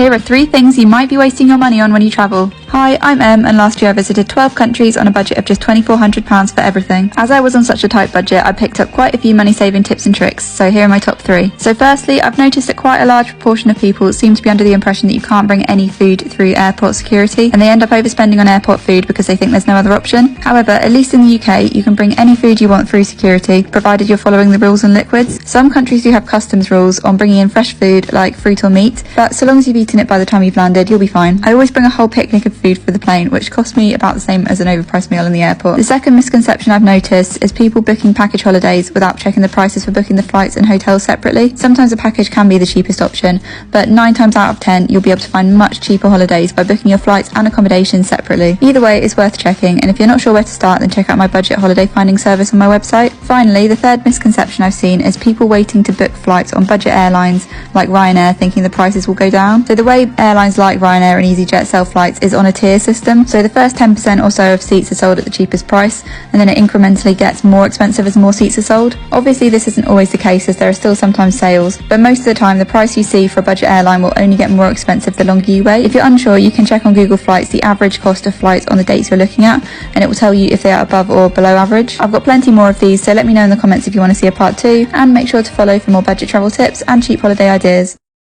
Here are 3 things you might be wasting your money on when you travel. Hi, I'm Em, and last year I visited 12 countries on a budget of just £2,400 for everything. As I was on such a tight budget, I picked up quite a few money-saving tips and tricks, so here are my top 3. So firstly, I've noticed that quite a large proportion of people seem to be under the impression that you can't bring any food through airport security, and they end up overspending on airport food because they think there's no other option. However, at least in the UK, you can bring any food you want through security, provided you're following the rules on liquids. Some countries do have customs rules on bringing in fresh food like fruit or meat, but so long as you've eaten it by the time you've landed, you'll be fine. I always bring a whole picnic of food for the plane, which costs me about the same as an overpriced meal in the airport. The second misconception I've noticed is people booking package holidays without checking the prices for booking the flights and hotels separately. Sometimes a package can be the cheapest option, but 9 times out of 10 you'll be able to find much cheaper holidays by booking your flights and accommodation separately. Either way, it's worth checking, and if you're not sure where to start, then check out my budget holiday finding service on my website. Finally, the third misconception I've seen is people waiting to book flights on budget airlines like Ryanair thinking the prices will go down. So the way airlines like Ryanair and EasyJet sell flights is on a tier system. So the first 10% or so of seats are sold at the cheapest price, and then it incrementally gets more expensive as more seats are sold. Obviously this isn't always the case, as there are still sometimes sales, but most of the time the price you see for a budget airline will only get more expensive the longer you wait. If you're unsure, you can check on Google Flights the average cost of flights on the dates you're looking at, and it will tell you if they are above or below average. I've got plenty more of these, so let me know in the comments if you want to see a part 2, and make sure to follow for more budget travel tips and cheap holiday ideas.